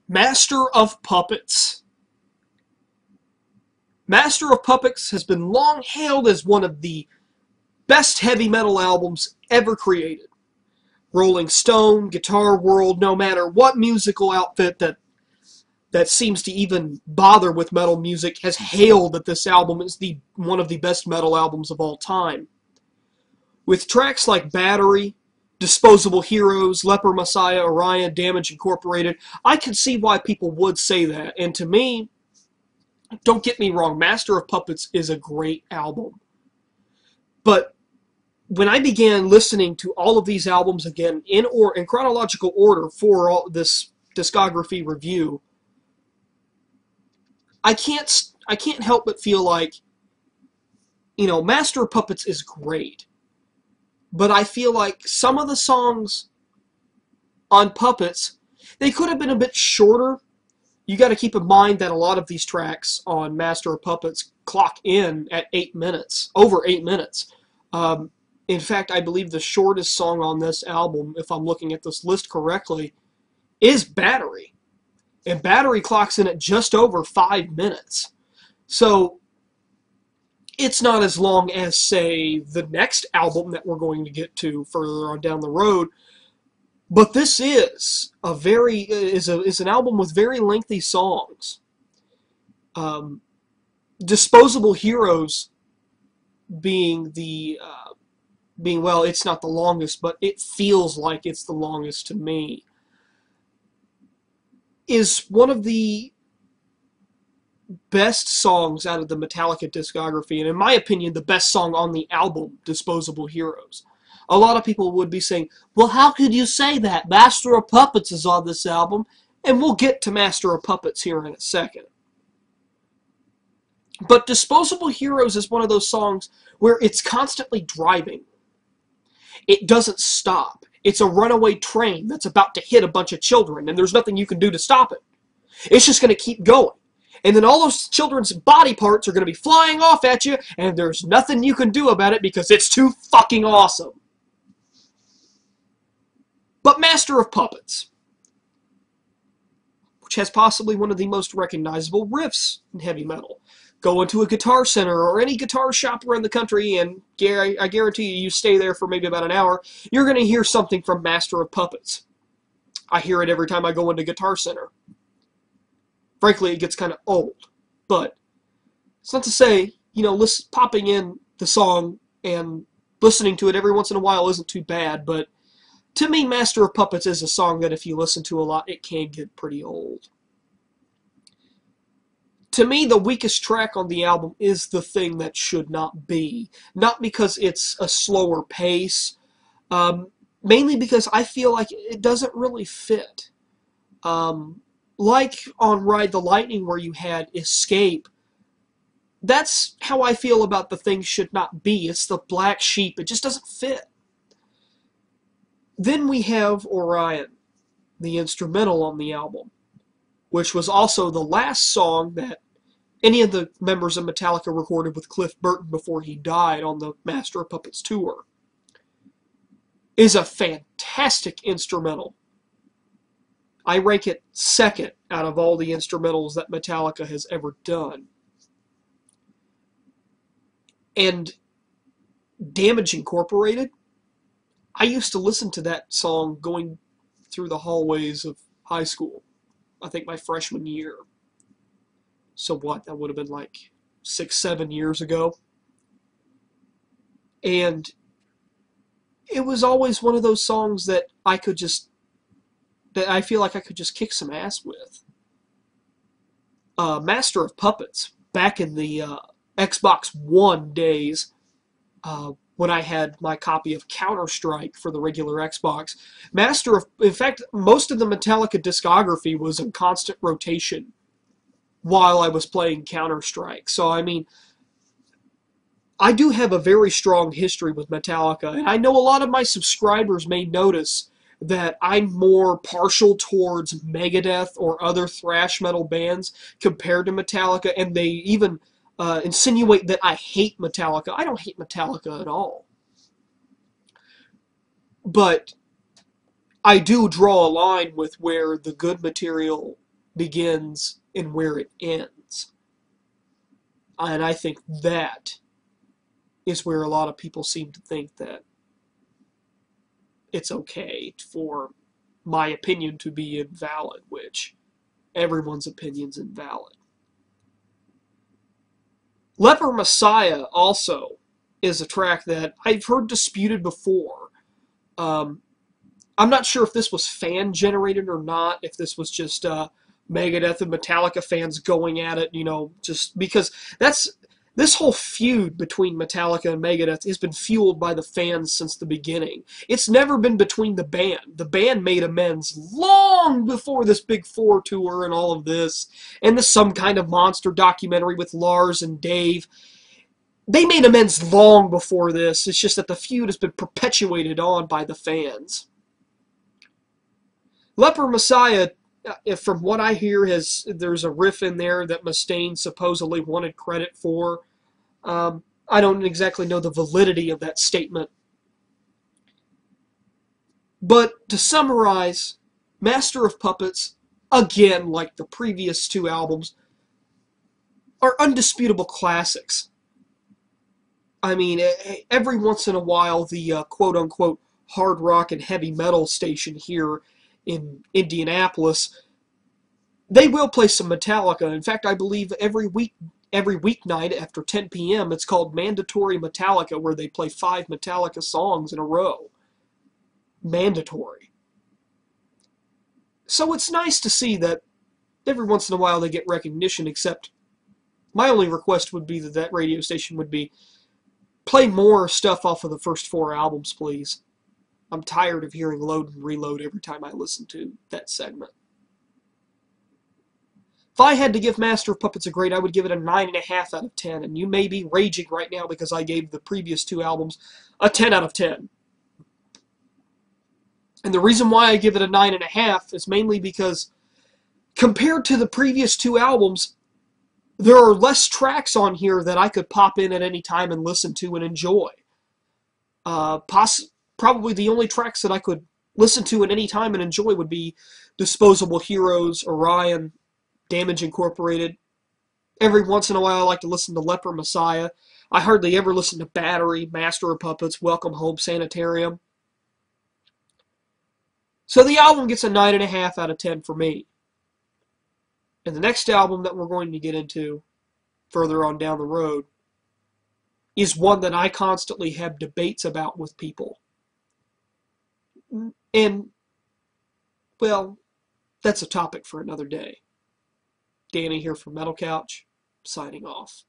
Master of Puppets. Master of Puppets has been long hailed as one of the best heavy metal albums ever created. Rolling Stone, Guitar World, no matter what musical outfit that seems to even bother with metal music has hailed that this album is one of the best metal albums of all time. With tracks like Battery, Disposable Heroes, Leper Messiah, Orion, Damage Incorporated, I can see why people would say that. And to me, don't get me wrong, Master of Puppets is a great album. But when I began listening to all of these albums again in chronological order for this discography review, I can't help but feel like, Master of Puppets is great. But I feel like some of the songs on Puppets, they could have been a bit shorter. You got to keep in mind that a lot of these tracks on Master of Puppets clock in at 8 minutes, over 8 minutes. In fact, I believe the shortest song on this album, if I'm looking at this list correctly, is Battery. And Battery clocks in at just over 5 minutes. So it's not as long as, say, the next album that we're going to get to further on down the road. But this is an album with very lengthy songs. Disposable Heroes being well, it's not the longest, but it feels like it's the longest to me, is one of the best songs out of the Metallica discography, and in my opinion, the best song on the album, Disposable Heroes. A lot of people would be saying, well, how could you say that? Master of Puppets is on this album, and we'll get to Master of Puppets here in a second. But Disposable Heroes is one of those songs where it's constantly driving. It doesn't stop. It's a runaway train that's about to hit a bunch of children, and there's nothing you can do to stop it. It's just going to keep going. And then all those children's body parts are going to be flying off at you, and there's nothing you can do about it because it's too fucking awesome. But Master of Puppets, which has possibly one of the most recognizable riffs in heavy metal. Go into a Guitar Center or any guitar shop around the country, and I guarantee you stay there for maybe about an hour, you're going to hear something from Master of Puppets. I hear it every time I go into Guitar Center. Frankly, it gets kind of old, but it's not to say, popping in the song and listening to it every once in a while isn't too bad, but to me, Master of Puppets is a song that if you listen to a lot, it can get pretty old. To me, the weakest track on the album is The Thing That Should Not Be. Not because it's a slower pace, mainly because I feel like it doesn't really fit. Like on Ride the Lightning where you had Escape, that's how I feel about The Thing Should Not Be. It's the black sheep. It just doesn't fit. Then we have Orion, the instrumental on the album, which was also the last song that any of the members of Metallica recorded with Cliff Burton before he died on the Master of Puppets tour. Is a fantastic instrumental. I rank it second out of all the instrumentals that Metallica has ever done. And Damage Incorporated, I used to listen to that song going through the hallways of high school. I think my freshman year. So what? That would have been like 6-7 years ago. And it was always one of those songs that I feel like I could just kick some ass with. Master of Puppets, back in the Xbox One days, when I had my copy of Counter-Strike for the regular Xbox, in fact, most of the Metallica discography was in constant rotation while I was playing Counter-Strike. So, I do have a very strong history with Metallica, and I know a lot of my subscribers may notice that I'm more partial towards Megadeth or other thrash metal bands compared to Metallica, and they even insinuate that I hate Metallica. I don't hate Metallica at all. But I do draw a line with where the good material begins and where it ends. And I think that is where a lot of people seem to think that it's okay for my opinion to be invalid, which everyone's opinion's invalid. Leper Messiah also is a track that I've heard disputed before. Um, I'm not sure if this was fan generated or not, if this was just Megadeth and Metallica fans going at it, just because this whole feud between Metallica and Megadeth has been fueled by the fans since the beginning. It's never been between the band. The band made amends long before this Big Four tour and all of this, and this Some Kind of Monster documentary with Lars and Dave. They made amends long before this. It's just that the feud has been perpetuated on by the fans. Leper Messiah, from what I hear, there's a riff in there that Mustaine supposedly wanted credit for. I don't exactly know the validity of that statement. But to summarize, Master of Puppets, again, like the previous two albums, are undisputable classics. I mean, every once in a while, the quote-unquote hard rock and heavy metal station here in Indianapolis, they will play some Metallica. In fact, I believe every weeknight after 10 p.m., it's called Mandatory Metallica, where they play 5 Metallica songs in a row. Mandatory. So it's nice to see that every once in a while they get recognition, except my only request would be that that radio station would be play more stuff off of the first 4 albums, please. I'm tired of hearing Load and Reload every time I listen to that segment. If I had to give Master of Puppets a grade, I would give it a 9.5 out of 10, and you may be raging right now because I gave the previous 2 albums a 10 out of 10. And the reason why I give it a 9.5 is mainly because compared to the previous 2 albums, there are less tracks on here that I could pop in at any time and listen to and enjoy. Probably the only tracks that I could listen to at any time and enjoy would be Disposable Heroes, Orion, Damage Incorporated. Every once in a while I like to listen to Leper Messiah. I hardly ever listen to Battery, Master of Puppets, Welcome Home Sanitarium. So the album gets a 9.5 out of 10 for me. And the next album that we're going to get into further on down the road is one that I constantly have debates about with people. And, well, that's a topic for another day. Danny here from Metal Couch, signing off.